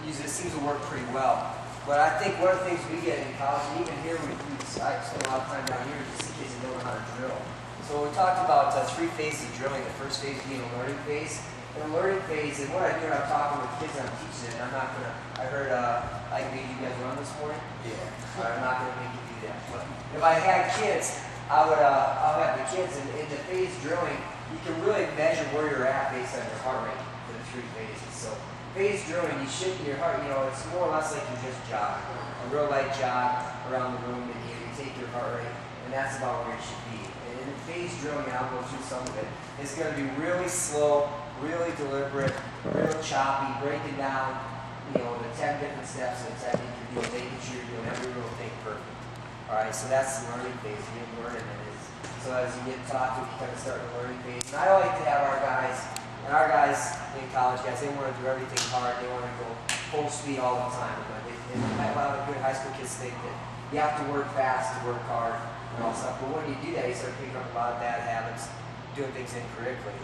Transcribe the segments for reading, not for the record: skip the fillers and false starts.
usually it seems to work pretty well. But I think one of the things we get in college, and even here, I spend a lot of time down here to see kids that don't know how to drill. So we talked about 3 phases of drilling. The first phase being a learning phase. And a learning phase, and what I do when I'm talking with kids and I'm teaching it, and I'm not going to, I heard I made you guys run this morning. Yeah. I'm not going to make you do that. But if I had kids, I'll have the kids, and in the phase drilling, you can really measure where you're at based on your heart rate for the 3 phases. So phase drilling, you shift your heart, it's more or less like you just jog. A real light jog around the room, and you take your heart rate, and that's about where it should be. And in phase drilling, and I'll go through some of it, it's going to be really slow, really deliberate, real choppy, breaking down, the 10 different steps of the technique you're doing, making sure you're doing every little thing perfect. All right, so that's the learning phase. You get learning, and so as you get taught, you kind of start the learning phase. And I like to have our guys in college guys, they want to do everything hard. They want to go full speed all the time. But a lot of good high school kids think that you have to work fast to work hard and all stuff. But when you do that, you start picking up a lot of bad habits, doing things incorrectly.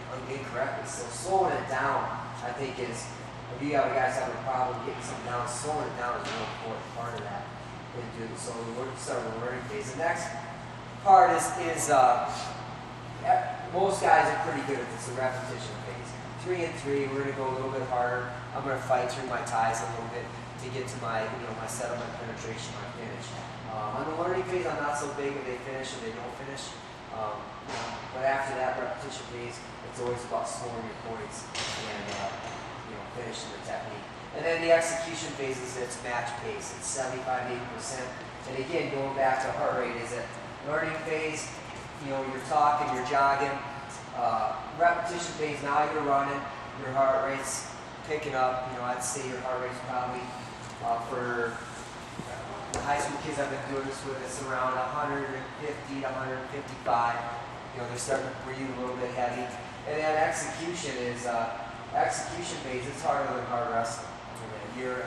So slowing it down, I think, is, if you guys have a problem getting something down, slowing it down is a real important part of that. So we're starting the learning phase. The next part is most guys are pretty good at this, the repetition phase. 3 and 3, we're going to go a little bit harder. I'm going to fight through my ties a little bit to get to my, my setup, my penetration, my finish. On the learning phase, I'm not so big if they finish or they don't finish. But after that repetition phase, it's always about scoring your points and finishing the technique. And then the execution phase is its match pace. It's 75–80%. And again, going back to heart rate, is that learning phase, you're talking, you're jogging. Repetition phase, now you're running, your heart rate's picking up. I'd say your heart rate's probably for the high school kids I've been doing this with, it's around 150 to 155. They're starting to breathe a little bit heavy. And then execution is execution phase. It's harder than hard wrestling. You're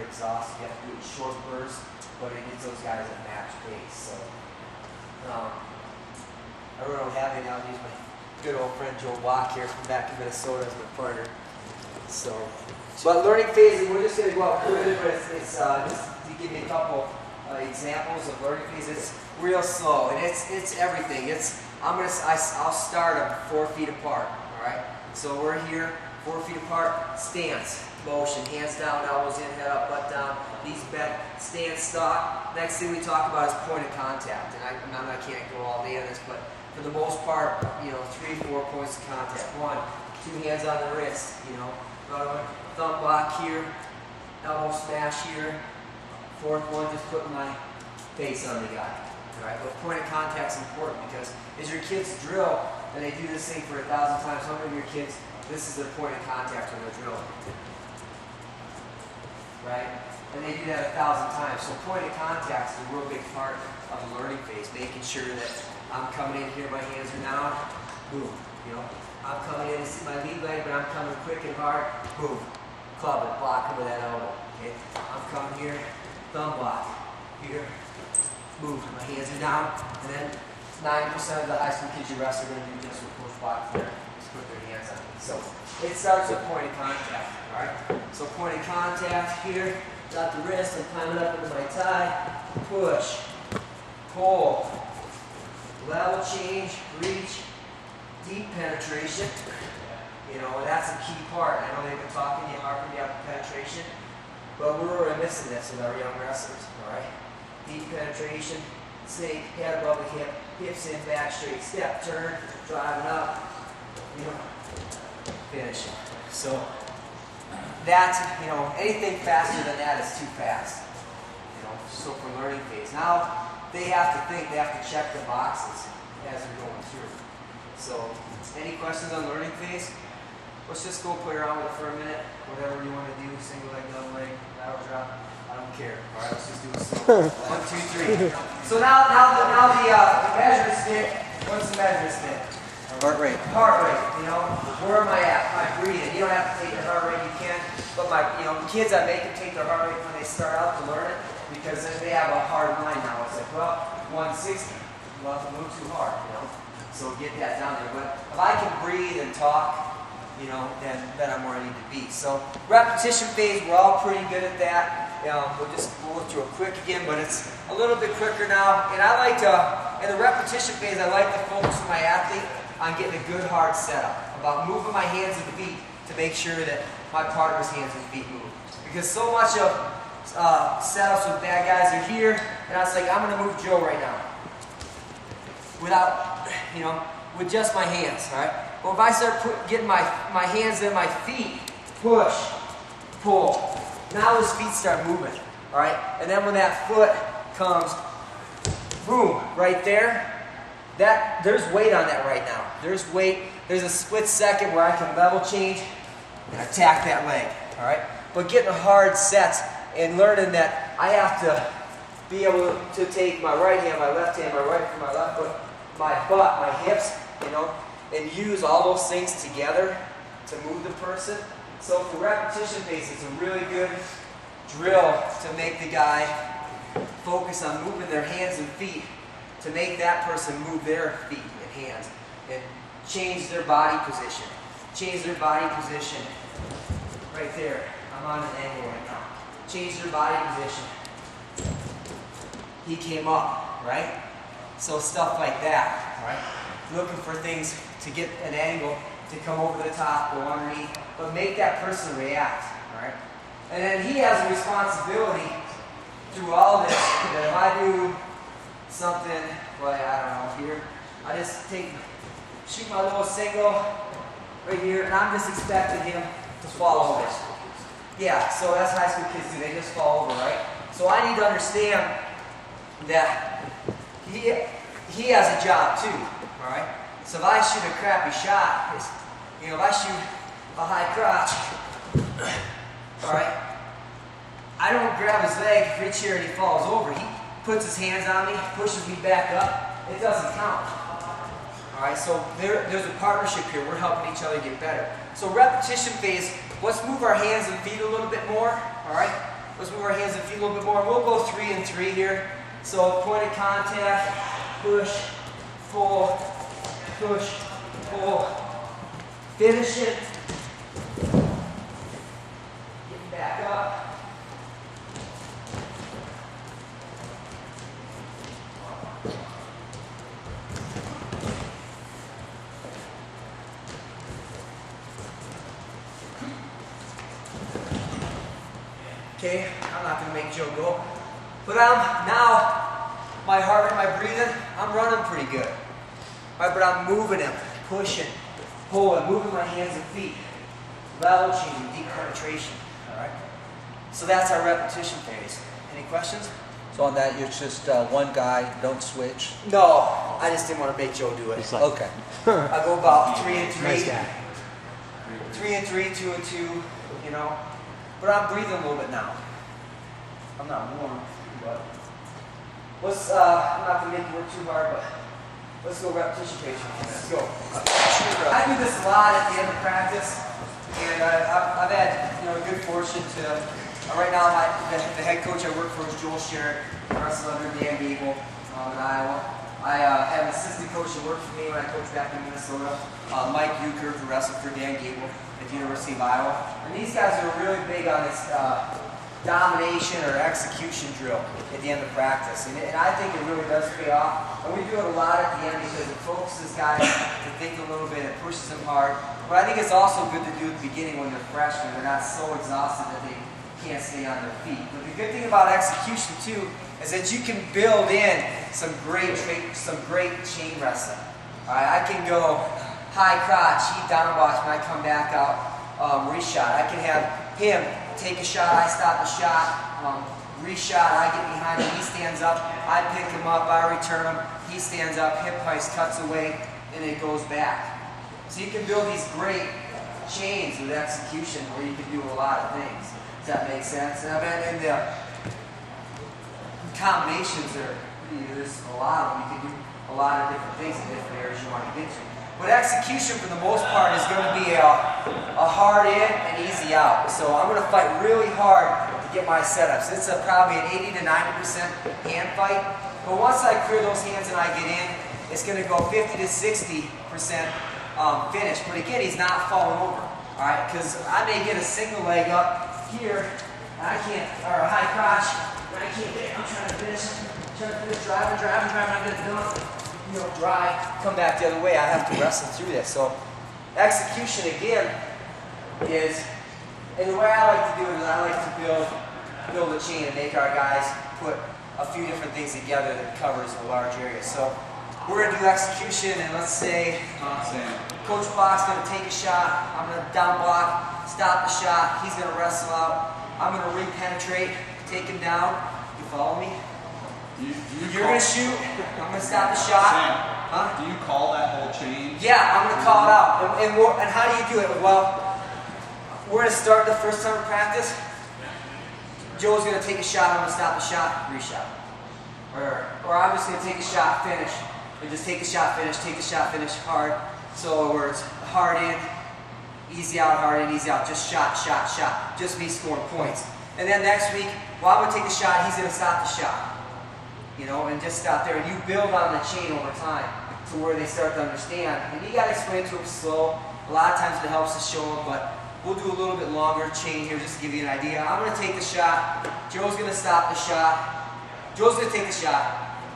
exhausted. You have to do it in short bursts, but it gets those guys at match pace. So I really don't have any. I'll use my good old friend Joe Block here from back in Minnesota as my partner. So, but learning phase, and we're just going to go out with it, but it's just to give you a couple examples of learning phase. It's real slow, and it's everything. I'll start them 4 feet apart. All right. So we're here, 4 feet apart. Stance, motion, hands down, elbows in, head up, butt down, knees bent, stance, stock. Next thing we talk about is point of contact, and I can't go all day on this, but for the most part, 3–4 points of contact. 1, 2 hands on the wrist, thumb block here, elbow smash here. 4th one, just putting my face on the guy. All right, but point of contact is important because as your kids drill, and they do this thing for 1,000 times, how many of your kids, this is their point of contact when they're drilling? Right? And they do that 1,000 times. So point of contact is a real big part of the learning phase, making sure that I'm coming in here, my hands are down, boom. I'm coming in, this is my lead leg, but I'm coming quick and hard, boom. Club it, block it with that elbow. Okay? I'm coming here, thumb block, here, move. My hands are down, and then 9% of the high school kids you wrestle are going to do just with push block there. Just put their hands on it. So it starts with point of contact. All right? So point of contact here, got the wrist, I'm climbing up into my tie, push, pull, level change, reach, deep penetration. And that's a key part. I know they've been talking to you, harping you about penetration, but we're really missing this with our young wrestlers. All right? Deep penetration, snake, head above the hip, hips in, back straight, step, turn, driving up, finish it. So that's, anything faster than that is too fast. So for learning phase. Now they have to think, they have to check the boxes as they're going through. So any questions on learning phase? Let's just go play around with it for a minute. Whatever you want to do, single leg, double leg, lateral drop. I don't care. All right, let's just do it slow. 1, 2, 3. So now the measuring stick. What's the measuring stick? Heart rate. Heart rate. Where am I at? My breathing. You don't have to take your heart rate. You can. But the kids, I make them take their heart rate when they start out to learn it because they have a hard line now. It's like, well, 160. You'll have to move too hard. So get that down there. But if I can breathe and talk, you know, then I'm where I need to be. So repetition phase, we're all pretty good at that. We'll go through it quick again, but it's a little bit quicker now. And I like to, in the repetition phase, I like to focus on my athlete on getting a good hard setup, about moving my hands and feet to make sure that my partner's hands and feet move. Because so much of setups with bad guys are here, and I was like, I'm going to move Joe right now. Without, you know, with just my hands, all right? Well, if I start getting my hands and my feet, push, pull, now his feet start moving, all right? And then when that foot comes, boom, right there, there's weight on that right now. There's weight. There's a split second where I can level change and attack that leg, all right? But getting hard sets and learning that I have to be able to take my right hand, my left hand, my right foot, my left foot, my butt, my hips, you know, and use all those things together to move the person. So for repetition phase, it's a really good drill to make the guy focus on moving their hands and feet to make that person move their feet and hands and change their body position. Change their body position right there. I'm on an angle right now. Change their body position. He came up, right? So stuff like that, right? Looking for things to get an angle to come over the top, go underneath, but make that person react, all right? And then he has a responsibility through all this that if I do something like, I don't know, here, I just shoot my little single right here, and I'm just expecting him to fall over. Yeah, so that's high school kids do, they just fall over, right? So I need to understand that he has a job too, all right? So if I shoot a crappy shot, you know, if I shoot a high crotch, all right, I don't grab his leg, reach here, and he falls over. He puts his hands on me, pushes me back up. It doesn't count. All right, so there's a partnership here. We're helping each other get better. So repetition phase, let's move our hands and feet a little bit more, all right? Let's move our hands and feet a little bit more. We'll go 3 and 3 here. So point of contact, push, pull, push, pull. Finish it. Get back up. Okay, I'm not going to make Joe go. But now, my heart and my breathing, I'm running pretty good. Right, but I'm moving him, pushing, pulling, moving my hands and feet. Level changing, deep penetration. All right? So that's our repetition phase. Any questions? So on that, you're just one guy, don't switch? No, I just didn't want to make Joe do it. Okay. I go about 3 and 3. Nice guy. 3 and 3, 2 and 2, you know. But I'm breathing a little bit now. I'm not warm, but I'm not going to make it work too hard, but let's go repetition phase. Let's go. I do this a lot at the end of practice, and I've had, you know, good fortune to, right now the head coach I work for is Joel Sherrick, wrestler under Dan Gable in Iowa. I have an assistant coach that worked for me when I coached back in Minnesota, Mike Euchre, who wrestled for Dan Gable at the University of Iowa. And these guys are really big on this domination or execution drill at the end of practice. And I think it really does pay off. And we do it a lot at the end because it focuses guys to think a little bit, it pushes them hard. But I think it's also good to do at the beginning when they're fresh and they're not so exhausted that they can't stay on their feet. But the good thing about execution too is that you can build in some great chain wrestling. All right, I can go high crotch, he down watch, when I come back out, reshot. I can have him take a shot, I stop the shot, reshot, I get behind him, he stands up, I pick him up, I return him, he stands up, hip heist cuts away, and it goes back. So you can build these great chains with execution where you can do a lot of things. Does that make sense? And in the combinations, there's a lot of them. You can do a lot of different things in different areas you want to get to. But execution, for the most part, is going to be a hard in and easy out. So I'm going to fight really hard to get my setups. It's probably an 80 to 90% hand fight. But once I clear those hands and I get in, it's going to go 50 to 60% finish. But again, he's not falling over. All right, because I may get a single leg up here, and I can't, or a high crotch, and I can't get it. I'm trying to finish, driving, I'm gonna do it, drive, come back the other way. I have to wrestle through this. So execution again is, and the way I like to do it is I like to build a chain and make our guys put a few different things together that covers a large area. So we're gonna do execution, and let's say Coach Block's gonna take a shot. I'm gonna down block, stop the shot. He's gonna wrestle out. I'm gonna re-penetrate, take him down. You follow me? You're gonna shoot. I'm gonna stop the shot. Sam, do you call that whole chain? Yeah, I'm gonna call it out. And how do you do it? Well, we're gonna start the first time of practice. Joe's gonna take a shot. I'm gonna stop the shot, reshot. Or I'm just gonna take a shot, finish, and just take the shot, finish, hard. So where it's hard in, easy out, hard in, easy out. Just shot. Just me scoring points. And then next week, well, I'm gonna take the shot. He's gonna stop the shot. And just stop there. And you build on the chain over time to where they start to understand. And you gotta explain it to them slow. A lot of times it helps to show them, but we'll do a little bit longer chain here just to give you an idea. I'm gonna take the shot. Joe's gonna stop the shot. Joe's gonna take the shot.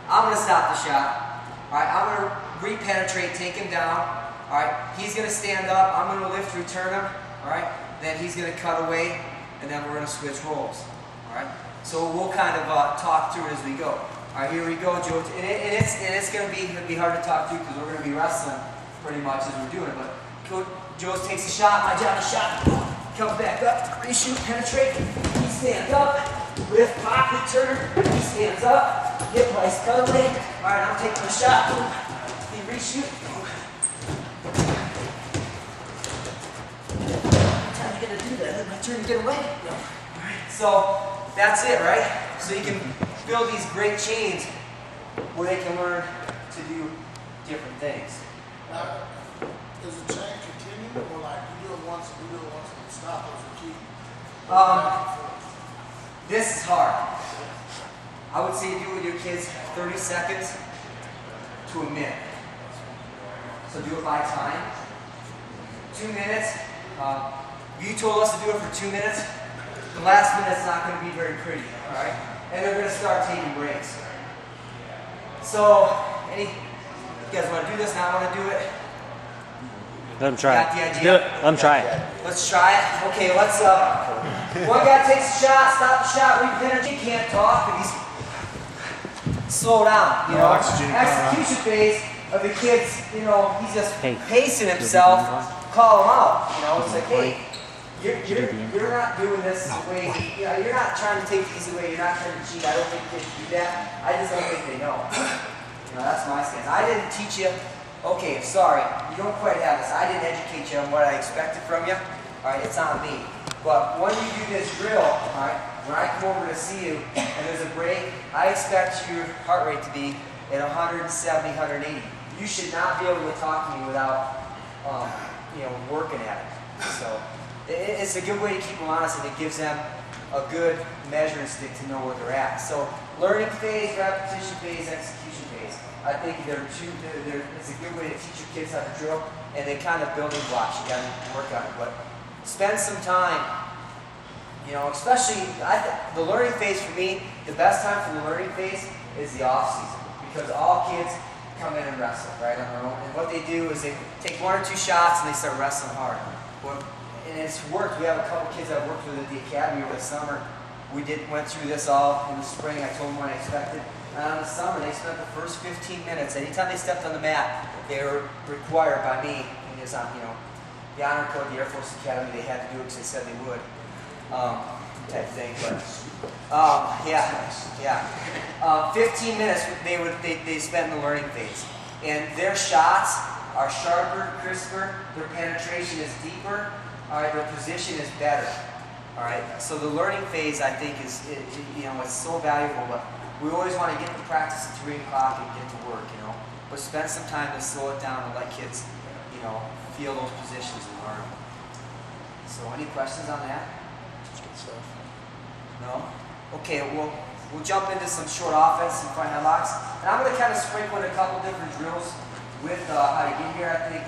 I'm gonna stop the shot. All right, I'm gonna re-penetrate, take him down. All right, he's gonna stand up. I'm gonna lift, return him. All right, then he's gonna cut away, and then we're gonna switch roles. All right, so we'll kind of talk through it as we go. All right, here we go, Joe. And it's gonna be hard to talk through because we're gonna be wrestling pretty much as we're doing it. But Joe takes a shot. My job is shot. Comes back up. Reshoot, penetrate. He stands up. Lift, pop, return. He stands up. Hip place, cut away. All right, I'm taking the shot. He reshoot. Time you gonna do that? My turn to get away. No. All right. So that's it, right? So you can build these great chains where they can learn to do different things. Is the chain continuing, or like you do it once and stop as a key? This is hard. I would say do it with your kids 30 seconds to a minute. So do it by time. 2 minutes. You told us to do it for 2 minutes. The last minute's not going to be very pretty, all right? And they're going to start taking breaks. So, you guys want to do this? Now I want to do it. Let him try. Got the idea? Do it. Let him try it. Let's try it. Okay, let's, one guy takes a shot, stop the shot, re-penetrate. He can't talk, and he's slow down, Execution phase of the kids, he's just pacing himself, call him out, it's like, hey, you're not doing this the way, you're not trying to take the easy way, you're not trying to cheat. I don't think kids do that. I just don't think they know. That's my stance. I didn't teach you. Okay, sorry, you don't quite have this. I didn't educate you on what I expected from you. All right, it's on me. But when you do this drill, all right, when I come over to see you and there's a break, I expect your heart rate to be at 170, 180. You should not be able to talk to me without, working at it. So it's a good way to keep them honest, and it gives them a good measuring stick to know where they're at. So learning phase, repetition phase, execution phase. I think it's a good way to teach your kids how to drill, and they kind of building blocks. You got to work on it, but spend some time. Especially the learning phase for me. The best time for the learning phase is the off season, because all kids come in and wrestle right on their own. And what they do is they take 1 or 2 shots and they start wrestling hard. And it's worked. We have a couple kids I worked with at the academy over the summer. We went through this all in the spring. I told them what I expected. And on the summer, they spent the first 15 minutes. Anytime they stepped on the mat, they were required by me, and it was on, the honor code, the Air Force Academy, they had to do it because they said they would, type thing. But 15 minutes they spent in the learning phase, and their shots are sharper, crisper. Their penetration is deeper. All right, their position is better. All right, so the learning phase, I think, is it's so valuable. But we always want to get the practice at 3 o'clock and get to work, But spend some time to slow it down and let kids, feel those positions and learn. So, any questions on that? Good stuff. No? Okay, we'll jump into some short offense and front headlocks. And I'm going to kind of sprinkle in a couple different drills with how to get here. I think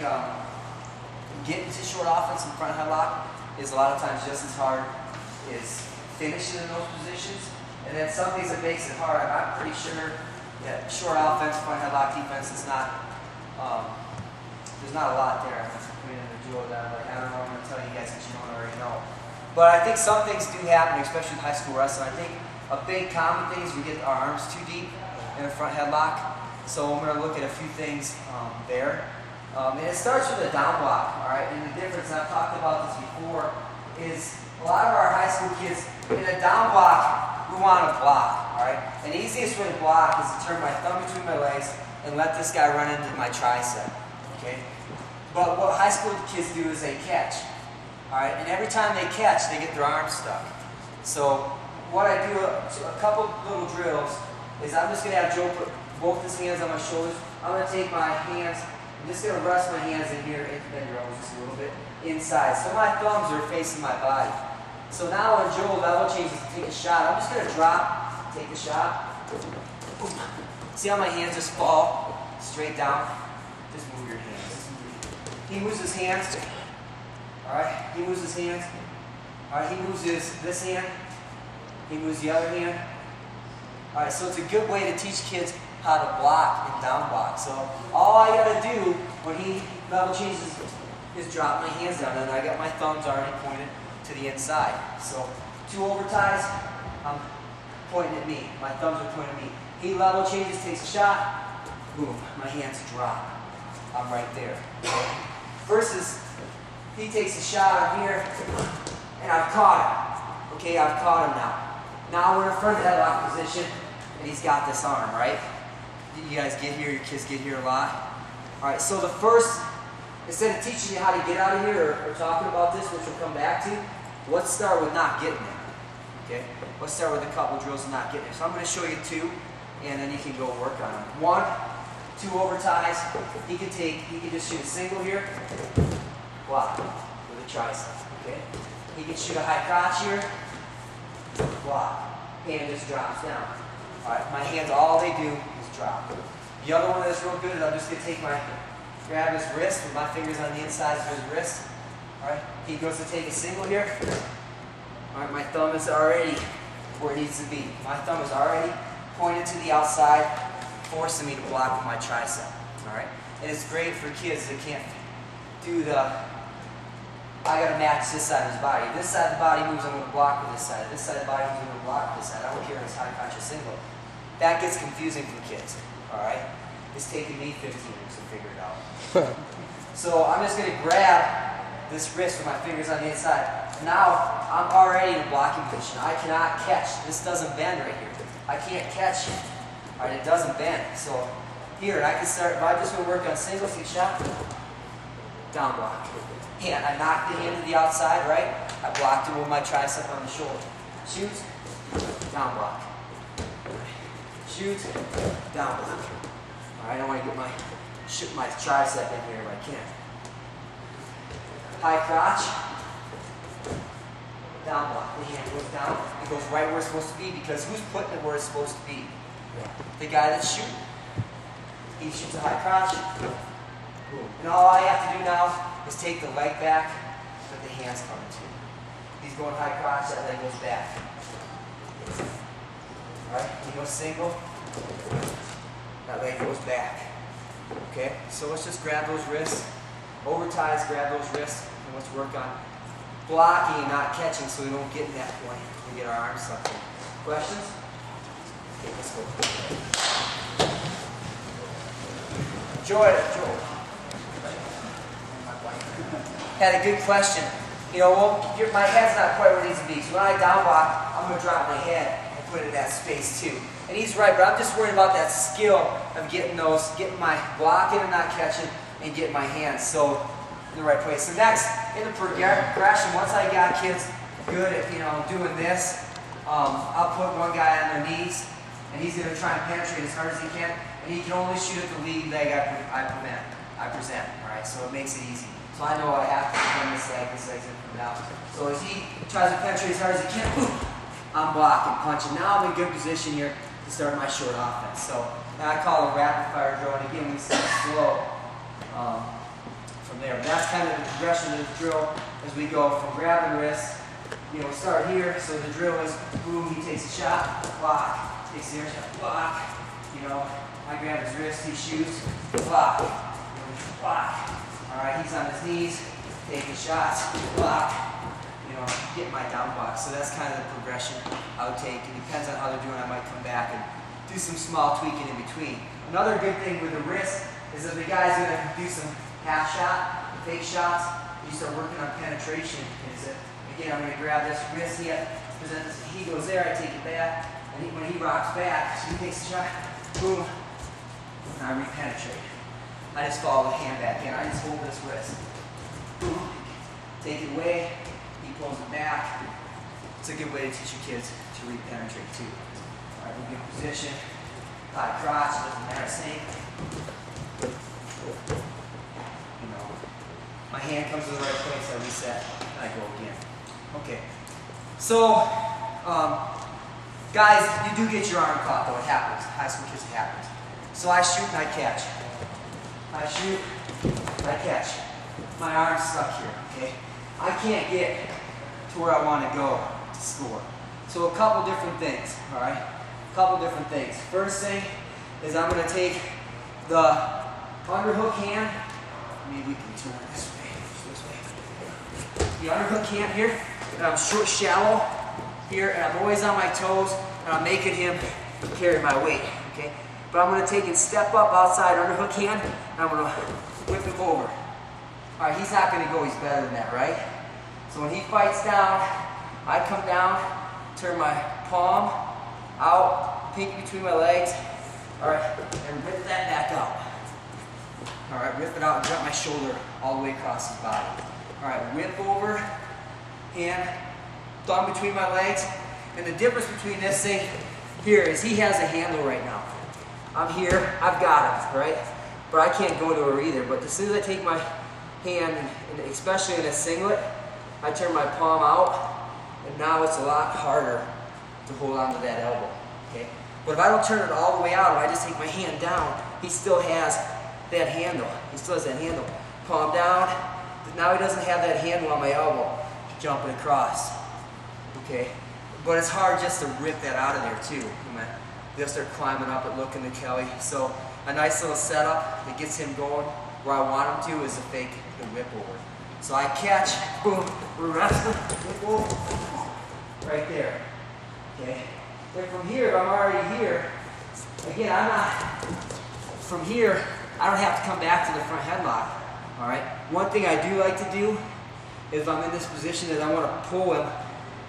getting to short offense in front headlock is a lot of times just as hard as finishing in those positions. And then some things that makes it hard, I'm pretty sure that short offense, front headlock defense is not, there's not a lot there. I'm putting in the drill that I don't know, I'm going to tell you guys that you don't already know. But I think some things do happen, especially in high school wrestling. I think a big common thing is we get our arms too deep in the front headlock. So I'm going to look at a few things there. And it starts with a down block, all right? And the difference, and I've talked about this before, is a lot of our high school kids, in a down block, we want to block, all right? And the easiest way to block is to turn my thumb between my legs and let this guy run into my tricep, okay? But what high school kids do is they catch, all right? And every time they catch, they get their arms stuck. So what I do, a couple little drills, is I'm just going to have Joe put both his hands on my shoulders. I'm going to take my hands, I'm just going to rest my hands in here, and bend your elbows just a little bit, inside. So my thumbs are facing my body. So now when Joe level changes to take a shot, I'm just going to drop, take a shot. See how my hands just fall straight down? Just move your hands. He moves his hands. All right, he moves his hands. All right, he moves this hand. He moves the other hand. All right, so it's a good way to teach kids how to block and down block. So all I gotta do when he level changes is drop my hands down, and I got my thumbs already pointed to the inside. So 2 over ties, I'm pointing at me. My thumbs are pointing at me. He level changes, takes a shot, boom, my hands drop. I'm right there. Okay? Versus he takes a shot, I'm here, and I've caught him. Okay, I've caught him now. Now we're in front of headlock position, and he's got this arm, right? You guys get here, your kids get here a lot. All right, so the first, instead of teaching you how to get out of here or talking about this, which we'll come back to, let's start with not getting there, okay? Let's start with a couple drills of not getting there. So I'm going to show you 2, and then you can go work on them. 1, 2 over ties. He can just shoot a single here, block with a tricep, okay? He can shoot a high crotch here, block, hand just drops down. All right, my hands, all they do is drop. The other one that's real good is I'm just going to grab his wrist with my fingers on the inside of his wrist. All right, he goes to take a single here. All right, my thumb is already where it needs to be. My thumb is already pointed to the outside, forcing me to block with my tricep. All right, and it's great for kids that can't do I gotta match this side of his body. This side of the body moves, I'm gonna block with this side. This side of the body moves, I'm gonna block with this side. I don't care if it's high conscious single. That gets confusing for kids, all right? It's taken me 15 years to figure it out. So I'm just gonna grab this wrist with my fingers on the inside. Now, I'm already in a blocking position. I cannot catch. This doesn't bend right here. I can't catch it. All right, it doesn't bend. So here, I can start, if I just want to work on single stick shot, down block. And I knocked the hand to the outside, right? I blocked it with my tricep on the shoulder. Shoots, down block. Shoots, down block. All right, I want to get my tricep in here if I can. High crotch, down block. The hand goes down. It goes right where it's supposed to be because who's putting it where it's supposed to be? The guy that's shooting. He shoots a high crotch. Boom. And all I have to do now is take the leg back, but the hands come to. He's going high crotch, that leg goes back. Alright, he goes single, that leg goes back. Okay, so let's just grab those wrists, over ties, grab those wrists, and let's work on blocking and not catching so we don't get in that point. We get our arms sucked in. Questions? Okay, let's go. Joy. Had a good question. You know, well, my head's not quite where it needs to be. So when I down block, I'm going to drop my head and put it in that space too. And he's right, but I'm just worried about that skill of getting my blocking and not catching, and getting my hands so in the right place. So next, in the progression, once I got kids good at doing this, I'll put one guy on their knees, and he's going to try and penetrate as hard as he can, and he can only shoot at the lead leg I present. All right, so it makes it easy. So I know I have to bend this leg's going to come down. So as he tries to penetrate as hard as he can, I'm blocking, punching. Now I'm in good position here to start my short offense. So now I call a rapid fire drill, and again we start slow from there. But that's kind of the progression of the drill as we go from grabbing wrist. You know, start here, so the drill is boom, he takes a shot, block, takes the air shot, block. You know, I grab his wrist, he shoots, block, block. All right, he's on his knees, taking shots, block. You know, get my down block. So that's kind of the progression I would take. It depends on how they're doing. I might come back and do some small tweaking in between. Another good thing with the wrist is if the guy's going to do some half shot, fake shots, you start working on penetration. Is that, again, I'm going to grab this wrist here, present this, he goes there, I take it back, and when he rocks back, so he takes a shot, boom, and I repenetrate. I just follow the hand back in. I just hold this wrist. Boom, take it away, he pulls it back. It's a good way to teach your kids to repenetrate too. All right, we'll get position, high crotch, doesn't matter, same. You know, my hand comes to the right place, I reset, and I go again. Okay, so guys, you do get your arm caught though, it happens. High school kids, it happens. So I shoot and I catch. I shoot, I catch. My arm's stuck here, okay? I can't get to where I want to go to score. So a couple different things, all right? A couple different things. First thing is I'm going to take the underhook hand. Maybe we can turn it this way. The underhook hand here, and I'm short, shallow here, and I'm always on my toes, and I'm making him carry my weight, okay? But I'm going to take and step up outside underhook hand, and I'm going to whip him over. All right, he's not going to go, he's better than that, right? So when he fights down, I come down, turn my palm out, pinky between my legs, all right, and rip that back out. All right, rip it out and drop my shoulder all the way across his body. All right, whip over, hand, thumb between my legs, and the difference between this thing here is he has a handle right now. I'm here, I've got him, right? But I can't go to her either. But as soon as I take my hand, and especially in a singlet, I turn my palm out, and now it's a lot harder to hold on to that elbow, okay? But if I don't turn it all the way out, if I just take my hand down, he still has that handle. He still has that handle. Palm down, now he doesn't have that handle on my elbow, jumping across, okay? But it's hard just to rip that out of there too. They'll start climbing up and looking to Kelly. So a nice little setup that gets him going where I want him to is a fake the whip over. So I catch, boom, we're wrestling, whip over, right there, okay? Then from here, I'm already here. Again, I'm not, from here, I don't have to come back to the front headlock, all right? One thing I do like to do is if I'm in this position is I want to pull him,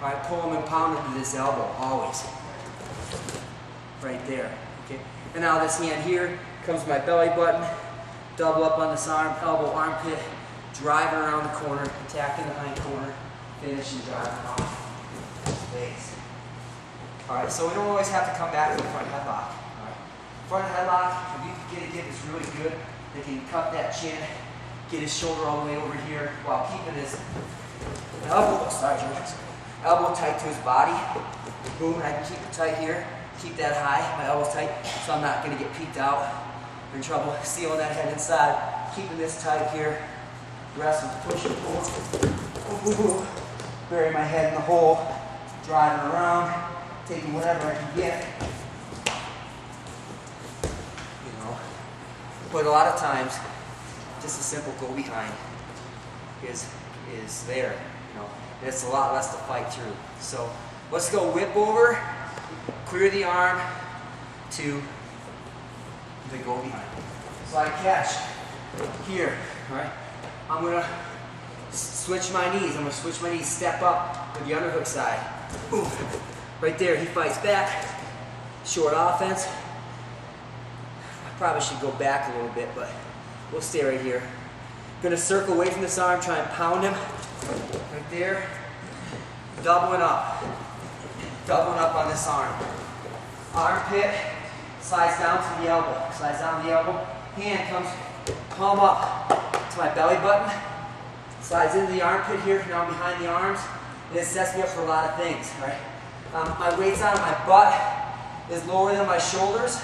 all right, pull him and pound him to this elbow, always. Right there, okay? And now this hand here comes my belly button, double up on this arm, elbow, armpit, driving around the corner, attacking the hind corner, finish and driving off space. All right, so we don't always have to come back to the front headlock. All right, front headlock, if you can get a give, is really good. They can cut that chin, get his shoulder all the way over here while keeping his elbow, elbow tight to his body. Boom, and I can keep it tight here. Keep that high, my elbow's tight, so I'm not going to get peeked out. I'm in trouble sealing that head inside. Keeping this tight here. Wrestle, push and pull. Bury my head in the hole. Driving around, taking whatever I can get. You know, but a lot of times, just a simple go behind is there. You know, it's a lot less to fight through. So let's go whip over. Clear the arm to the go behind. So I catch here, all right? I'm gonna switch my knees. I'm gonna switch my knees, step up with the underhook side. Boom. Right there, he fights back. Short offense. I probably should go back a little bit, but we'll stay right here. Gonna circle away from this arm, try and pound him. Right there. Doubling up. Doubling up on this arm. Armpit slides down to the elbow. Slides down to the elbow. Hand comes palm up to my belly button. Slides into the armpit here, now I'm behind the arms. And it sets me up for a lot of things, right? My weight's on my butt is lower than my shoulders.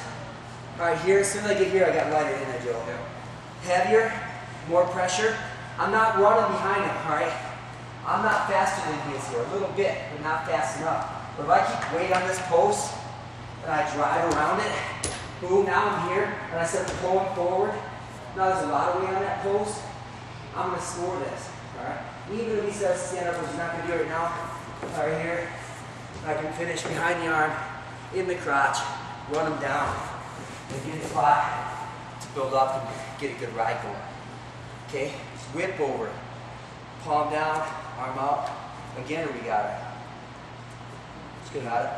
All right, here, as soon as I get here, I got lighter, didn't I, Joe? Yeah. Heavier, more pressure. I'm not running behind him, all right? I'm not faster than he is here, a little bit, but not fast enough. But if I keep weight on this post, and I drive around it, boom, now I'm here, and I start pulling forward. Now there's a lot of weight on that post. I'm gonna score this, all right? Even if he starts to stand up, which he's not gonna do it right now, right here, I can finish behind the arm, in the crotch, run him down, and get a spot to build up and get a good ride going. Okay, whip over, palm down, arm out. Again, we got it. Let's get it.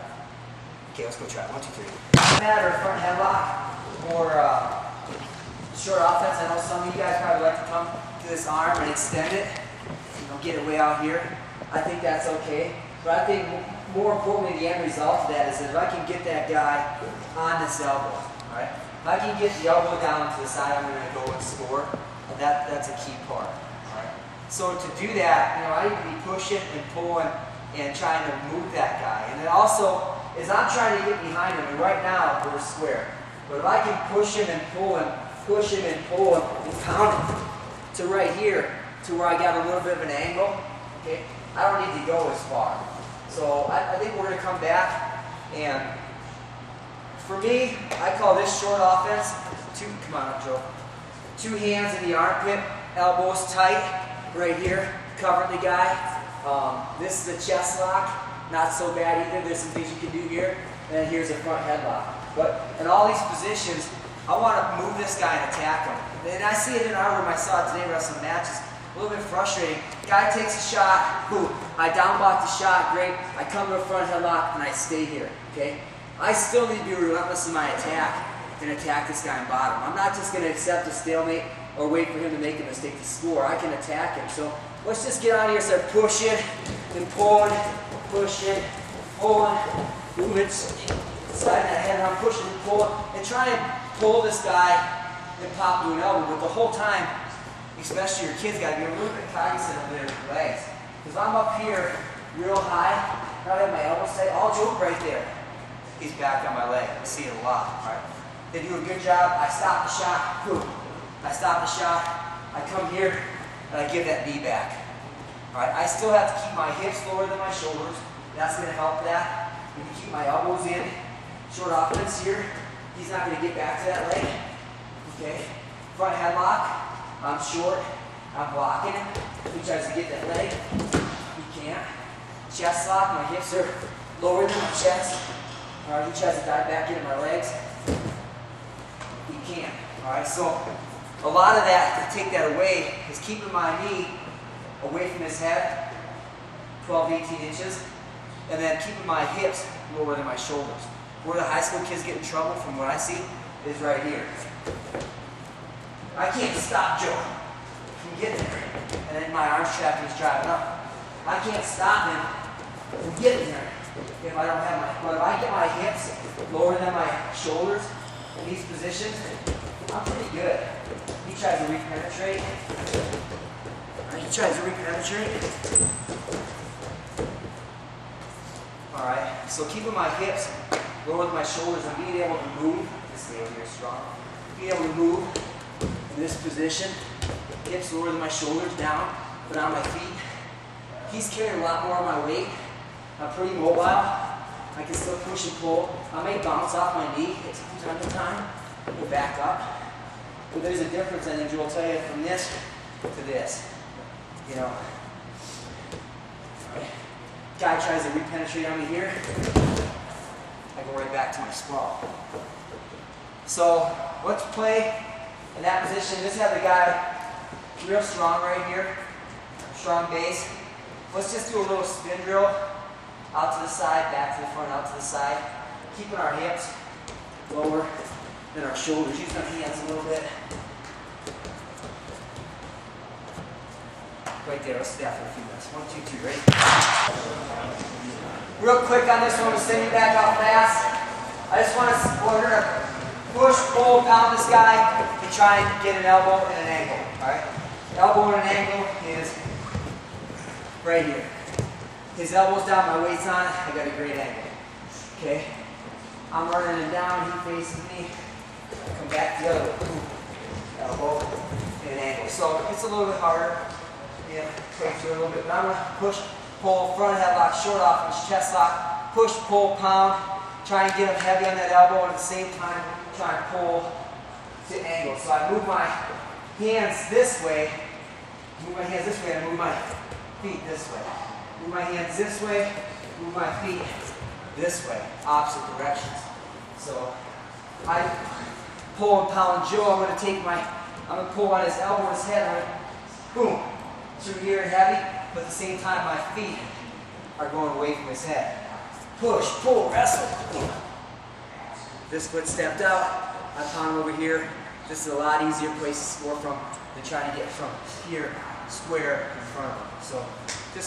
Okay, let's go try it. 1, 2, 3. Matter front headlock or short offense. I know some of you guys probably like to come to this arm and extend it. You know, get it way out here. I think that's okay. But I think more importantly, the end result of that is that if I can get that guy on this elbow, all right? If I can get the elbow down to the side, I'm going to go and score. That's a key part. All right? So to do that, you know, I need to be pushing and pulling and trying to move that guy. And then also, as I'm trying to get behind him, and right now we're square. But if I can push him and pull him, push him and pull him, and pound him to right here, to where I got a little bit of an angle, okay? I don't need to go as far. So I think we're going to come back, and for me, I call this short offense, come on up, Joe. 2 hands in the armpit, elbows tight, right here, covering the guy. This is a chest lock, not so bad either. There's some things you can do here, and then here's a front headlock. But in all these positions, I want to move this guy and attack him. And I see it in our room. I saw it today wrestling matches. A little bit frustrating. Guy takes a shot, boom. I down block the shot, great. I come to a front headlock and I stay here, okay? I still need to be relentless in my attack and attack this guy in bottom. I'm not just going to accept a stalemate or wait for him to make a mistake to score. I can attack him. So let's just get out here and start pushing and pulling, pushing, pulling, moving, sliding that head around, pushing and pulling, and try and pull this guy and pop to an elbow. But the whole time, especially your kids, got to be a little bit cognizant of their legs. Because I'm up here real high, I have my elbows tight, I'll joke right there. He's back on my leg. I see it a lot. All right. They do a good job. I stop the shot. Boom. I stop the shot. I come here and I give that knee back. All right. I still have to keep my hips lower than my shoulders. That's going to help that. If you keep my elbows in, short offense here, he's not going to get back to that leg. Okay. Front headlock. I'm short. I'm blocking him. He tries to get that leg. He can't. Chest lock. My hips are lower than my chest. All right. He tries to dive back into my legs. He can't. All right. So a lot of that, to take that away, is keeping my knee away from his head, 12, 18 inches, and then keeping my hips lower than my shoulders. Where the high school kids get in trouble, from what I see, is right here. I can't stop Joe from getting there. And then my arm strap is driving up. I can't stop him from getting there if I don't have my, but if I get my hips lower than my shoulders in these positions, I'm pretty good. He tries to re-penetrate. He tries to re-penetrate. Alright, so keeping my hips lower than my shoulders and being able to move, this knee over here is strong, being able to move in this position, hips lower than my shoulders, down, but on my feet. He's carrying a lot more of my weight. I'm pretty mobile. I can still push and pull. I may bounce off my knee from time to time, go back up. But there's a difference, I think, Joe will tell you, from this to this. You know, guy tries to re-penetrate on me here, I go right back to my sprawl. So let's play in that position. Just have the guy real strong right here, strong base. Let's just do a little spin drill, out to the side, back to the front, out to the side, keeping our hips lower than our shoulders, using our hands a little bit. Right there, let's stay for a few minutes. 1, 2, 3, ready? Real quick on this one, we'll send you back out fast. I just want to, we're going to push, pull, pound this guy, and try and get an elbow and an angle, alright? Elbow and an angle is right here. His elbow's down, my weight's on it, I got a great angle. Okay? I'm running him down, he faces me. I come back the other way. Elbow, and an angle. So it's a little bit harder. Yeah, take through a little bit. But I'm gonna push, pull, front headlock, short off, chest lock, push, pull, pound. Try and get them heavy on that elbow, and at the same time, try and pull to angle. So I move my hands this way, and I move my feet this way. Move my hands this way, move my feet this way, opposite directions. So I pull and pound Joe. I'm gonna pull on his elbow, his head, I'm gonna boom, through here heavy, but at the same time my feet are going away from his head. Push, pull, wrestle. This foot stepped out, I pound over here. This is a lot easier place to score from than trying to get from here, square in front of him. So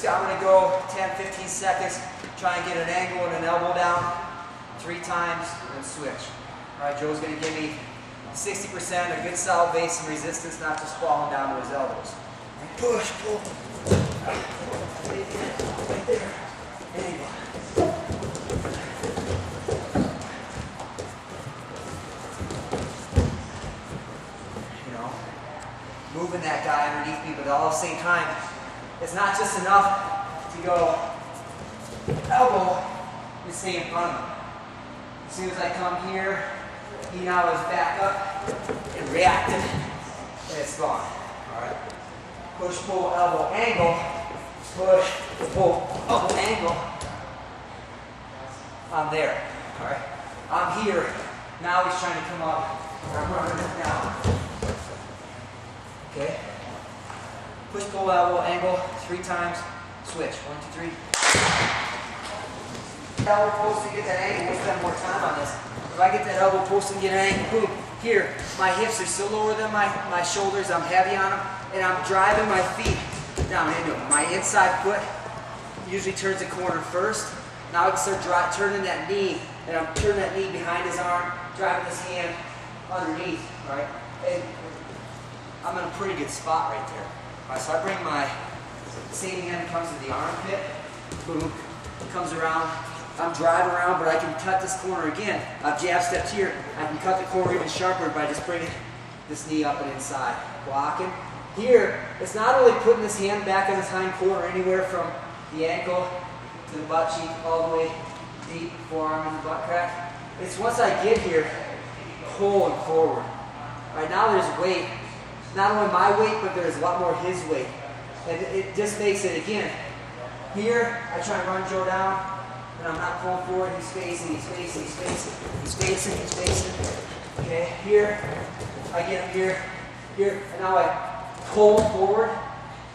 I'm gonna go 10, 15 seconds, try and get an angle and an elbow down 3 times, and switch. All right, Joe's gonna give me 60%, a good solid base and resistance, not just falling down to his elbows. Push, pull. Right there. Angle. Moving that guy underneath me, but all at the same time, it's not just enough to go elbow and stay in front of him. As soon as I come here, he now is back up and reacted, and it's gone. All right. Push, pull, elbow, angle. Push, pull, elbow, angle. I'm there. All right. I'm here. Now he's trying to come up. I'm running it down. Okay. Push, pull, elbow, angle, 3 times. Switch. 1, 2, 3. Elbow post and get that angle. We'll spend more time on this. If I get that elbow post and get an angle, boom. Here, my hips are still lower than my shoulders. I'm heavy on them, and I'm driving my feet down into them. My inside foot usually turns the corner first. Now I can start turning that knee, and I'm turning that knee behind his arm, driving his hand underneath. Right. And I'm in a pretty good spot right there. All right, so I bring my same hand that comes to the armpit, boom, comes around. I'm driving around, but I can cut this corner again. I've jab stepped here. I can cut the corner even sharper by just bringing this knee up and inside. Blocking. Here, it's not only putting this hand back on his hind corner anywhere from the ankle to the butt cheek, all the way deep, forearm and the butt crack. It's once I get here, pulling forward. All right, now there's weight. Not only my weight, but there's a lot more his weight. And it just makes it, again, here, I try and run Joe down, and I'm not pulling forward, he's facing, he's facing, he's facing, he's facing, he's facing. Okay, here, I get him here, here, and now I pull forward,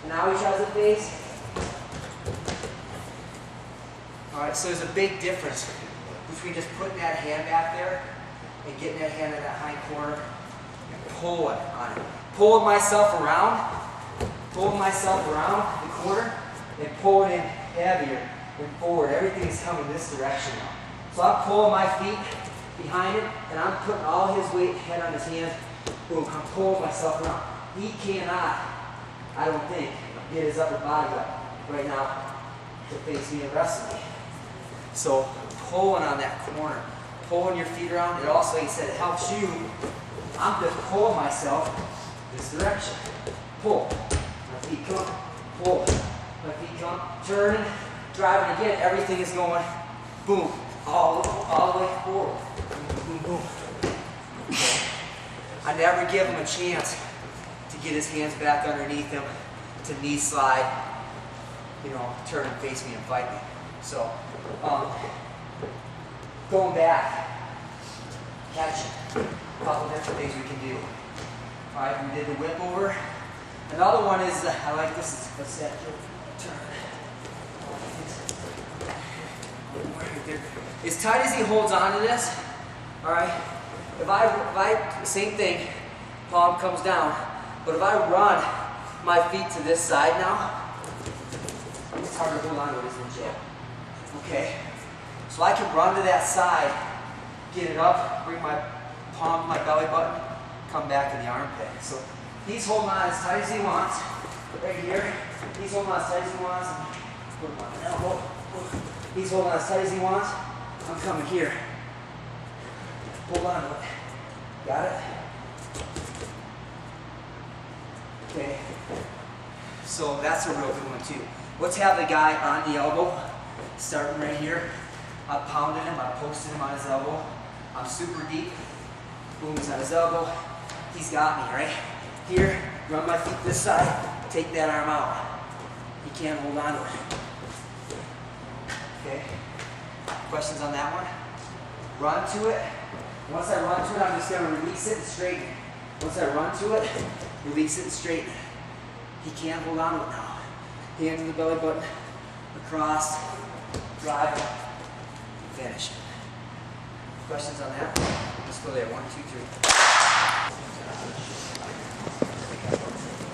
and now he tries to face. All right, so there's a big difference between just putting that hand back there and getting that hand in that hind corner and pulling on it. Pulling myself around the corner, and pulling in heavier and forward. Everything is coming this direction now. So I'm pulling my feet behind it, and I'm putting all his weight, head on his hand. Boom, I'm pulling myself around. He cannot, I don't think, get his upper body up right now to face me and wrestle me. So pulling on that corner, pulling your feet around. It also, he said, it helps you. I'm just pulling myself this direction. Pull. My feet come. Pull. My feet come. Turning. Driving again. Everything is going boom. All the way forward. Boom, boom, boom. Okay. I never give him a chance to get his hands back underneath him, to knee slide, turn and face me and fight me. So, going back, catching. A couple different things we can do. All right, we did the whip over. Another one is, I like this, is a set turn. As tight as he holds on to this, all right, if I same thing, palm comes down, but if I run my feet to this side now, it's hard to hold on to this one, Joe. Okay, so I can run to that side, get it up, bring my palm to my belly button, come back to the armpit. So he's holding on as tight as he wants, right here. He's holding on as tight as he wants. Put him on the elbow. He's holding on as tight as he wants. I'm coming here. Hold on to it. Got it? Okay. So that's a real good one too. Let's have the guy on the elbow, starting right here. I'm pounding him, I'm posting him on his elbow. I'm super deep. Boom, he's on his elbow. He's got me, right? Here, run my feet this side, take that arm out. He can't hold on to it. Okay. Questions on that one? Run to it. Once I run to it, I'm just going to release it and straighten it. Once I run to it, release it and straighten it. He can't hold on to it now. Hand to the belly button, across, drive, finish. Questions on that? Let's go there. 1, 2, 3.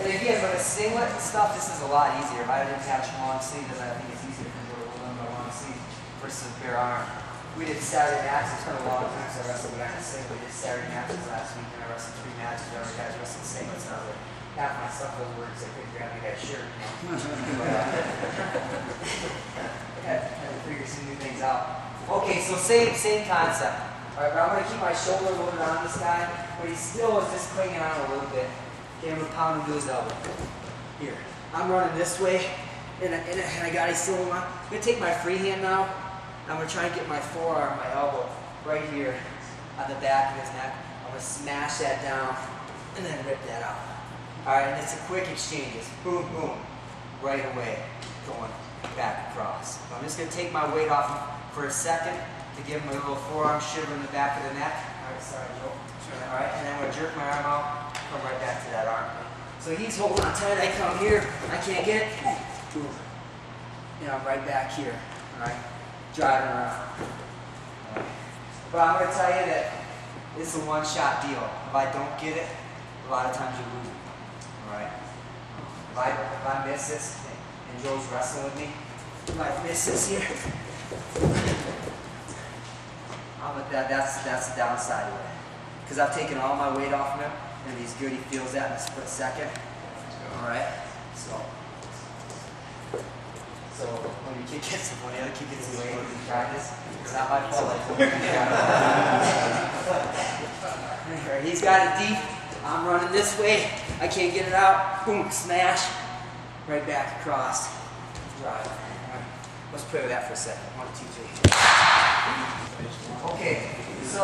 And again, with a singlet and stuff, this is a lot easier. If I didn't attach a long sleeve, then I think it's easier for me to hold on my long sleeve versus a bare arm. We did Saturday matches. It's been a long time since I wrestled the guy in a singlet. We did Saturday matches last week, and I wrestled 3 matches. The other guys wrestled singlets, and I was like, half my stuff was words. I couldn't grab the guy's shirt. Had to figure some new things out. Okay, so same concept. All right, but I'm going to keep my shoulder loaded on this guy, but he still is just clinging on a little bit. Okay, I'm going to pound him to his elbow. Here. I'm running this way, and I got his still on. I'm going to take my free hand now. I'm going to try and get my forearm, my elbow, right here on the back of his neck. I'm going to smash that down and then rip that out. All right, and it's a quick exchange. It's boom, boom, right away, going back across. So I'm just going to take my weight off him for a second to give him a little forearm shiver in the back of the neck. All right, sorry, Joe. All right, and then I'm going to jerk my arm out, come right back to that arm. So he's holding on tight. I come here, I can't get it. Boom. And I'm right back here. All right. Driving around. But I'm going to tell you that it's a one-shot deal. If I don't get it, a lot of times you lose it. Alright? If I miss this, and Joe's wrestling with me, if I miss this here, that's the downside of it. Because I've taken all my weight off of him, and he's good. He feels that in a split second. Alright? So when your kid gets when the other kid gets away with the practice, it's not my fault. He's got it deep. I'm running this way. I can't get it out. Boom, smash. Right back across. Drive. Right. Let's play with that for a second. 1, 2, 3. Okay, so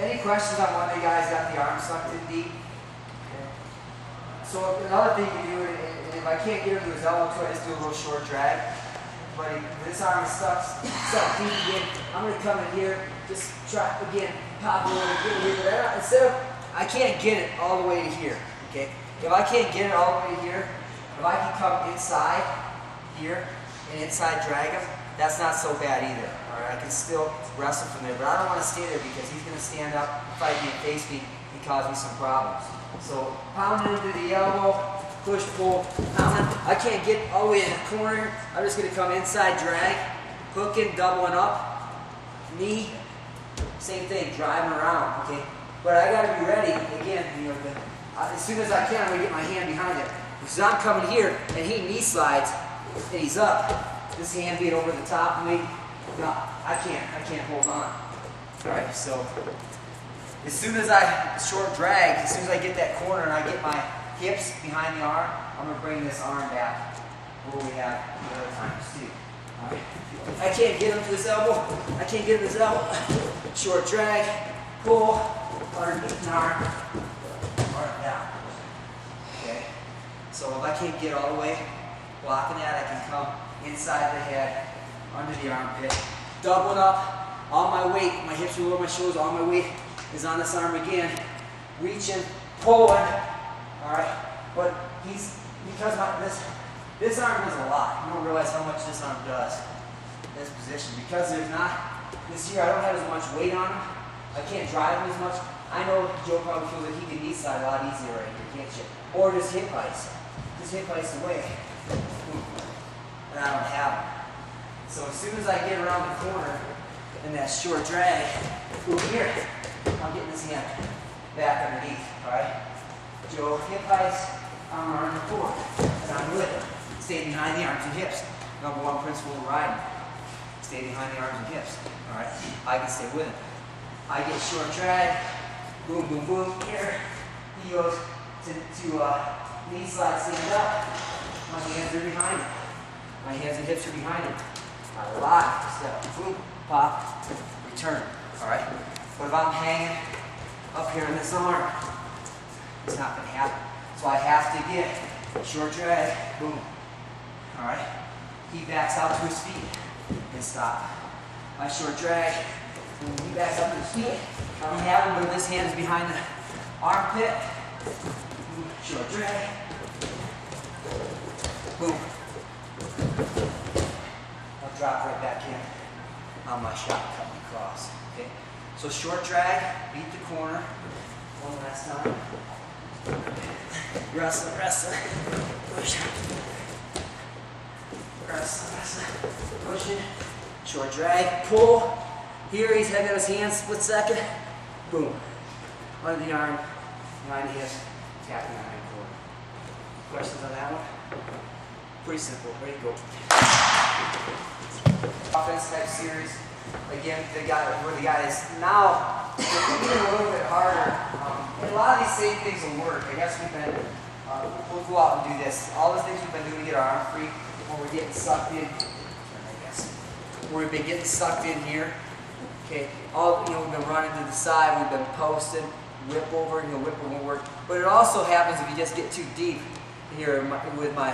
any questions on when the guys got the arm sucked in deep? Okay. So another thing you do, and if I can't get him to his elbow, I just do a little short drag. But if this arm is stuck deep again, I'm going to come in here, just try again, pop a little, get here. Instead of, I can't get it all the way to here. Okay. If I can't get it all the way to here, if I can come inside here and inside drag him, that's not so bad either. All right, I can still wrestle from there, but I don't want to stay there because he's going to stand up, fight me, face me, and cause me some problems. So pounding into the elbow, push, pull, pounding. I can't get all the way in the corner. I'm just going to come inside, drag, hooking, doubling up, knee, same thing, driving around. Okay, but I got to be ready again. You know, as soon as I can, I'm going to get my hand behind it because I'm coming here and he knee slides and he's up. This hand being over the top of me, no, I can't hold on. All right, so as soon as I short drag, as soon as I get that corner and I get my hips behind the arm, I'm gonna bring this arm back where we have the other times too. All right. I can't get him to his elbow. I can't get him to his elbow. Short drag, pull, underneath an arm down. Okay. So if I can't get all the way, blocking that, I can come inside the head, under the armpit, doubling up, all my weight, my hips are over my shoulders, all my weight is on this arm again, reaching, pulling, all right, but because this arm does a lot. You don't realize how much this arm does in this position, because this year I don't have as much weight on him, I can't drive him as much. I know Joe probably feels like he can knee slide a lot easier right here, can't you? Or just hip ice away. And I don't have them. So as soon as I get around the corner in that short drag, over here, I'm getting this hand back underneath, all right? Joe, hip ice, arm around the core, and I'm with him. Stay behind the arms and hips. #1 principle of riding. stay behind the arms and hips. All right, I can stay with him. I get short drag, boom, boom, boom. Here he goes to knee slide, stand up. My hands are behind him. My hands and hips are behind him. I lock, step, boom, pop, return. All right. But if I'm hanging up here in this arm, it's not going to happen. So I have to get short drag, boom. All right. He backs out to his feet and stop. My short drag, boom. He backs up to his feet. I'm having him, this hand is behind the armpit. Boom. Short drag, boom. I'll drop right back in on my shot, cut me across. Okay. So short drag, beat the corner. One last time. Wrestle, wrestle, push. Wrestle, wrestle, pushing. Short drag, pull. Here he's having his hands, split second. Boom. Under the arm, behind the hips, tapping the hind core. Questions on that one? Pretty simple. Ready to go. Offense type series. Again, where the guy is now even a little bit harder. And a lot of these same things will work. I guess we'll go out and do this. All the things we've been doing to get our arm free when we're getting sucked in. I guess we've been getting sucked in here. Okay, we've been running to the side. We've been posted, whip over. Whip won't work. But it also happens if you just get too deep here with my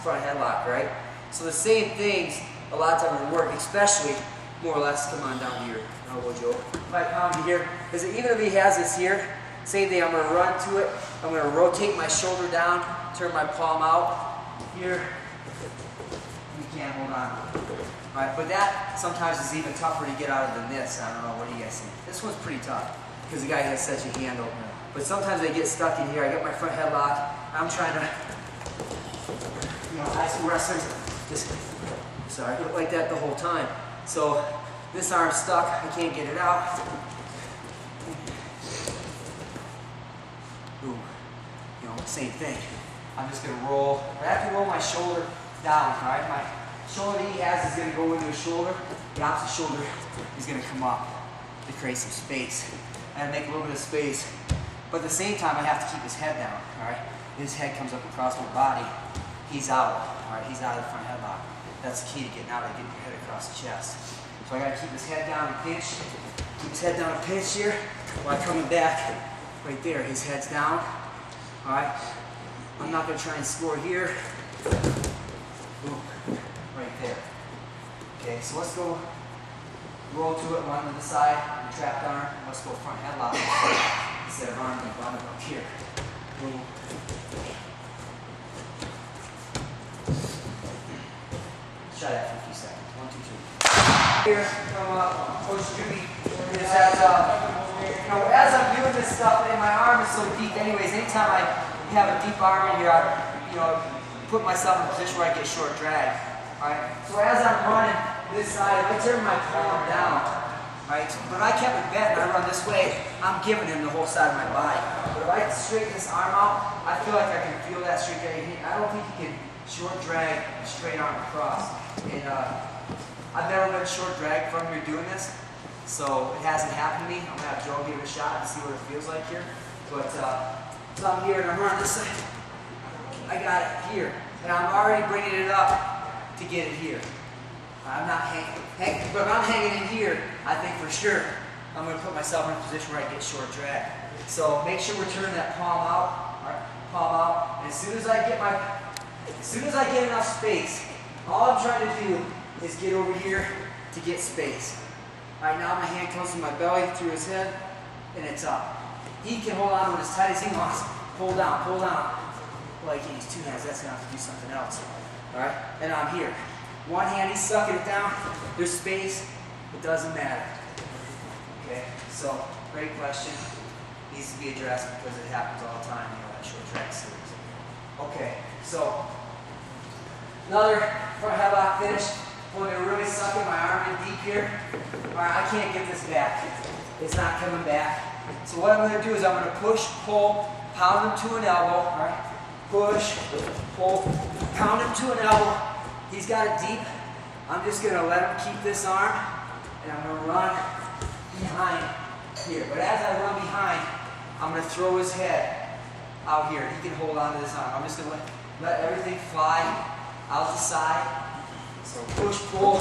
front headlock, right? So the same things a lot of times will work, especially more or less come on down to your elbow joint. If I pound you here, because even if he has this here, same thing, I'm going to run to it, I'm going to rotate my shoulder down, turn my palm out. Here, you can't hold on. All right, but that sometimes is even tougher to get out of than this. I don't know, what do you guys think? This one's pretty tough, because the guy has such a handle. But sometimes I get stuck in here, I get my front headlock, I'm trying to, I see wrestlers just, like that the whole time. So this arm's stuck, I can't get it out. Boom. Same thing. I'm just gonna roll. I have to roll my shoulder down, all right? My shoulder that he has is gonna go into his shoulder. The opposite shoulder is gonna come up to create some space. And make a little bit of space. But at the same time, I have to keep his head down, all right? His head comes up across my body. He's out, all right? He's out of the front headlock. That's the key to getting out, getting your head across the chest. So I gotta keep his head down and pinch. Keep his head down and pinch here. While coming back, right there, his head's down. All right? I'm not gonna try and score here. Boom, right there. Okay, so let's go roll to it, run to the side, trapped arm. Let's go front headlock instead of arm and bottom up here. Boom. Try that for a few seconds. 1, 2, 3. Here, come up, push your feet. As I'm doing this stuff, and my arm is so deep anyways, anytime I have a deep arm in here, I put myself in a position where I get short drag. Alright? So as I'm running this side, if I turn my palm down, right? But if I kept it bent and I run this way, I'm giving him the whole side of my body. But if I straighten this arm out, I feel like I can feel that straight drag. I don't think you can short drag a straight arm across. And I've never been short drag from here doing this, so it hasn't happened to me. I'm gonna have Joe give it a shot and see what it feels like here. But so I'm here and I'm running this side. I got it here, and I'm already bringing it up to get it here. I'm not hanging, but if I'm hanging in here, I think for sure I'm gonna put myself in a position where I get short drag. So make sure we're turning that palm out, all right, palm out, and as soon as I get enough space, all I'm trying to do is get over here to get space. All right, now my hand comes from my belly through his head, and it's up. He can hold on to it as tight as he wants. Pull down, pull down. Like he's 2 hands, that's gonna have to do something else. All right, and I'm here. One hand, he's sucking it down. There's space, it doesn't matter. Okay, so great question. Needs to be addressed because it happens all the time, that short track series. Okay, so another front headlock finish. When they're really sucking my arm in deep here. All right, I can't get this back. It's not coming back. So what I'm going to do is I'm going to push, pull, pound him to an elbow. All right, push, pull, pound him to an elbow. He's got it deep. I'm just gonna let him keep this arm, and I'm gonna run behind here. But as I run behind, I'm gonna throw his head out here. He can hold on to this arm. I'm just gonna let everything fly out the side. So push, pull,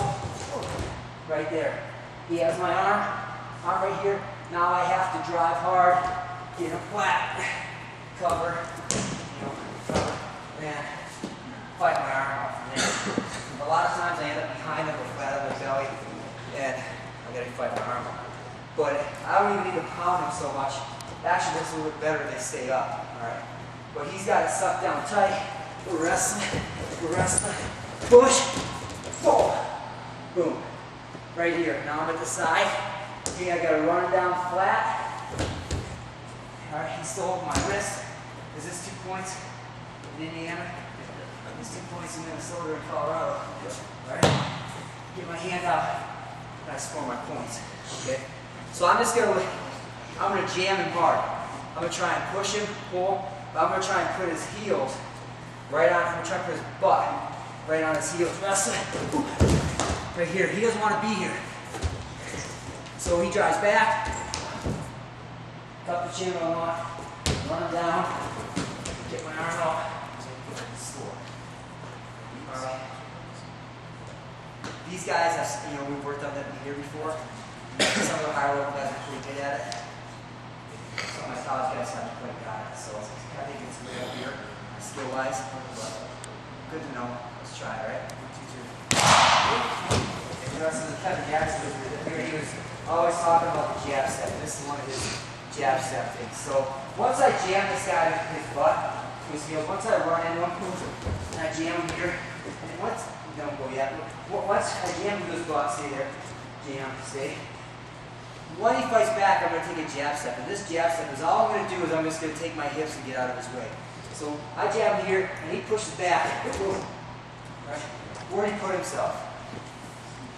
right there. He has my arm right here. Now I have to drive hard, get him flat, cover, cover, and fight my arm out from there. A lot of times I end up behind him or flat on the belly, and I gotta fight my arm out. But I don't even need to pound him so much. Actually, this will look better if they stay up, all right? But he's got it sucked down tight. We're wrestling, push, pull, boom. Right here. Now I'm at the side. Okay, I gotta run down flat. All right, he's still holding my wrist. Is this 2 points in Indiana? This 2 points in Minnesota and Colorado. All right, get my hand out. And I score my points. Okay, so I'm gonna jam him hard. I'm gonna try and push him, pull, but I'm gonna try and put his heels right on. I'm gonna try and put his butt right on his heels. Wrestling. Right here. He doesn't want to be here. So he drives back. Cup the chin on, run him down, get my arm out, score. Alright. These guys, we've worked on them here before. Some of the higher level guys are pretty good at it. Some of my college guys haven't quite got it. So I think it's way up here, skill wise. But good to know. Let's try, alright? 1, 2, 3. This is Kevin Jackson. He was always talking about the jab step. This is one of his jab step things. So once I jam this guy in his butt, his heels, once I run into him, and I jam him here, and once, don't go yet. Once I jam him to his butt, stay there, jam, stay. When he fights back, I'm going to take a jab step. And this jab step is all I'm going to do is I'm just going to take my hips and get out of his way. So I jab him here, and he pushes back. Right? Where did he put himself?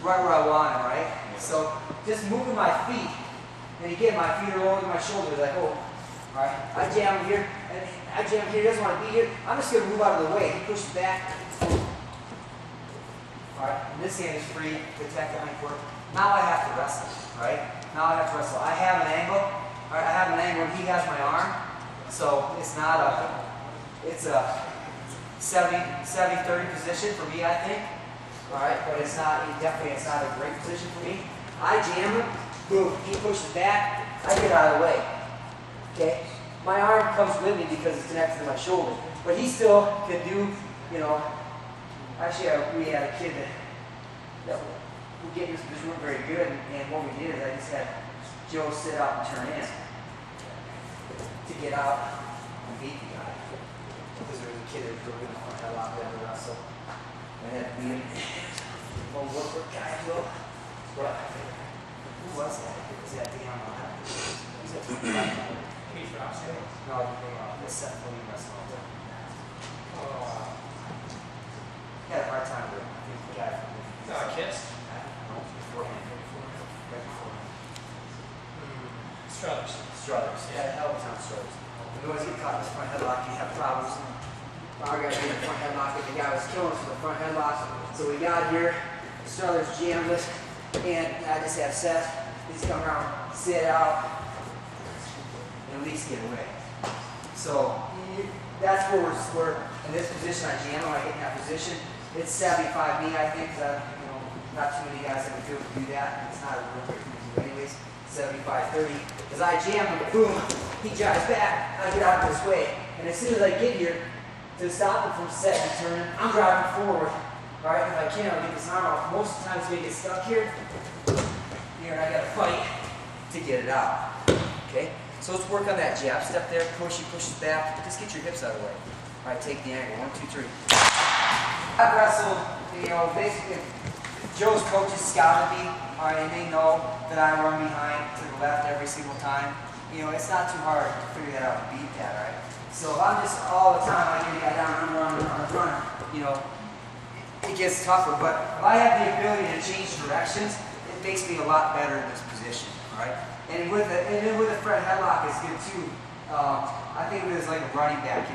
Right where I want him, right? So just moving my feet, and again, my feet are over my shoulders, I hope. All right, I jam him here, and I jam him here, he doesn't want to be here. I'm just going to move out of the way. He pushes back. All right, and this hand is free to attack the hind quarter. Now I have to wrestle, all right? Now I have to wrestle. I have an angle, all right? I have an angle, and he has my arm. So it's not it's a 70-30 position for me, I think. All right, but it's not a great position for me. I jam him, boom, he pushes back, I get out of the way. Okay? My arm comes with me because it's connected to my shoulder. But he still can do, actually we had a kid that would get in this position very good, and what we did is I just had Joe sit out and turn in to get out and beat the guy. Because there was a kid that was in the front headlock that would wrestle. I had to beat him. Well, what guy though? What? Who was that? Was that damn who's that? Keith Roscoe. No, this Seth William wrestler. He had a hard time with him. I think the guy from Kiss? beforehand. Right beforehand. Struthers. Yeah, hell of a time Struthers. You always get caught in this front headlock, you have problems. Our guy in the front headlock, and the guy was killing us with the front headlock. So we got here, Struthers jammed us, and I just have Seth, he's come around, sit out, and at least get away. So that's where we're in this position. I jam him, I get in that position. It's 75 me, I think, because not too many guys that would be able to do that. It's not a real quick thing to do anyways. 75-30. As I jam him, boom, he drives back, I get out of his way. And as soon as I get here, to stop him from setting and turning, I'm driving forward. All right, if I can, I'll get this arm off. Most of the time, it's going to get stuck here, and I got to fight to get it out. Okay, so let's work on that jab step there. Push, he pushes back. Just get your hips out of the way. All right, take the angle. 1, 2, 3. I've wrestled, basically, Joe's coaches scouted me. All right, and they know that I run behind to the left every single time. It's not too hard to figure that out and beat that, right? So if I'm just all the time, I get the guy down, I'm running, it gets tougher. But if I have the ability to change directions, it makes me a lot better in this position, all right? And then with the front headlock is good too. I think of it as like a running back,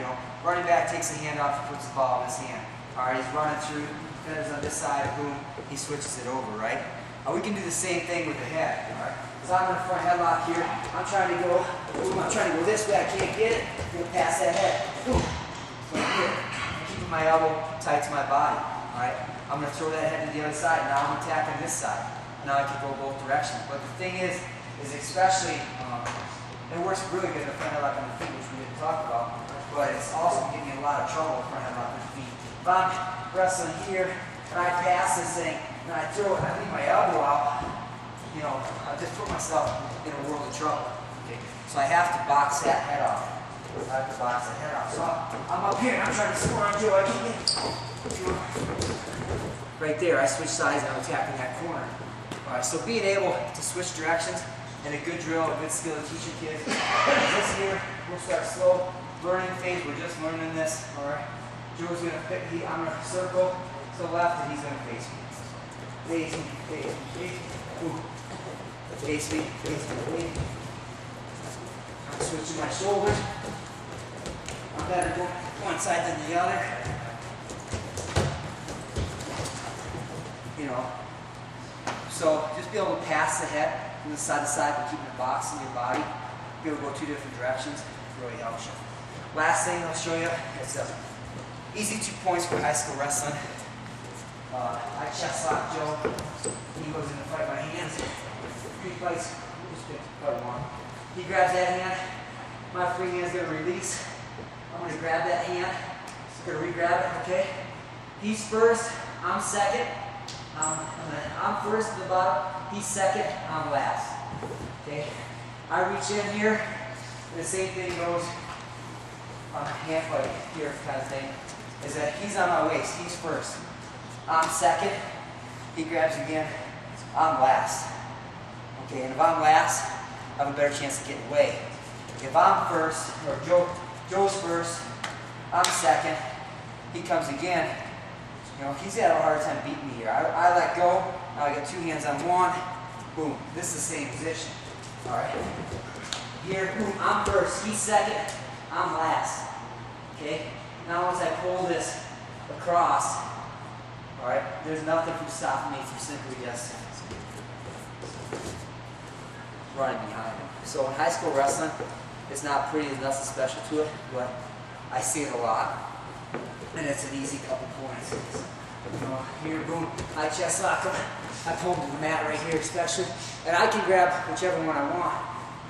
Running back takes the hand off and puts the ball in his hand. All right, he's running through, feathers on this side, boom, he switches it over, right? We can do the same thing with the head, all right? So I'm in a front headlock here. I'm trying to go, boom, I'm trying to go this way. I can't get it. I'm gonna pass that head. Boom. So I'm here. I'm keeping my elbow tight to my body, all right? I'm gonna throw that head to the other side. Now I'm attacking this side. Now I can go both directions. But the thing is especially, it works really good in the front headlock on the feet, which we didn't talk about, but it's also giving me a lot of trouble in front headlock on the feet. If I'm wrestling here and I pass this thing and I throw it and I leave my elbow out, you know, I just put myself in a world of trouble. Okay? So I have to box that head off. I have to box that head off. So I'm up here and I'm trying to score on Joe. I can't get it. Right there, I switch sides and I'm attacking that corner. Alright, so being able to switch directions and a good drill, a good skill to teach your kids. This here, we'll start slow, learning phase. We're just learning this. Alright, Joe's gonna I'm gonna circle to the left and he's gonna face me. Face me, face me, face me. Ooh. Face me, face me, face me. I'm switching my shoulders. I'm better going one side than the other. You know. So just be able to pass the head from the side to side and keeping the box in your body. Be able to go two different directions really helps you. Last thing I'll show you is easy 2 points for high school wrestling. I chest lock Joe. He goes in to fight my hands. 3 fights. Just pick fight one. He grabs that hand. My free hand's gonna release. I'm gonna grab that hand. Just gonna re-grab it. Okay. He's first. I'm second. I'm first at the bottom, he's second, I'm last. Okay? I reach in here, and the same thing goes on a hand fight here kind of thing, is that he's on my waist, he's first. I'm second, he grabs again, I'm last. Okay, and if I'm last, I have a better chance of getting away. If I'm first, or Joe's first, I'm second, he comes again, you know, he's had a hard time beating me here. I let go, now I got 2 hands on one, boom, this is the same position, all right? Here, boom, I'm first, he's second, I'm last, okay? Now once I pull this across, all right, there's nothing from stopping me from simply just running behind him. So in high school wrestling, it's not pretty, there's nothing special to it, but I see it a lot. And it's an easy couple points. You know, here, boom, I chest lock him. I pull him to the mat right here especially. And I can grab whichever one I want.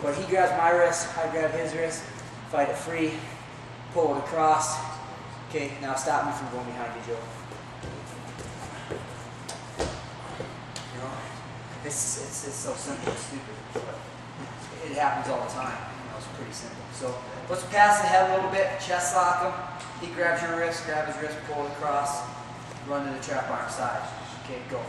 But he grabs my wrist, I grab his wrist, fight it free, pull it across. Okay, now stop me from going behind you, Joe. You know, it's so simple and stupid, but it happens all the time. You know, it's pretty simple. So let's pass the head a little bit, chest lock him. He grabs your wrist, grab his wrist, pull it across, run to the trap arm side. Okay, go.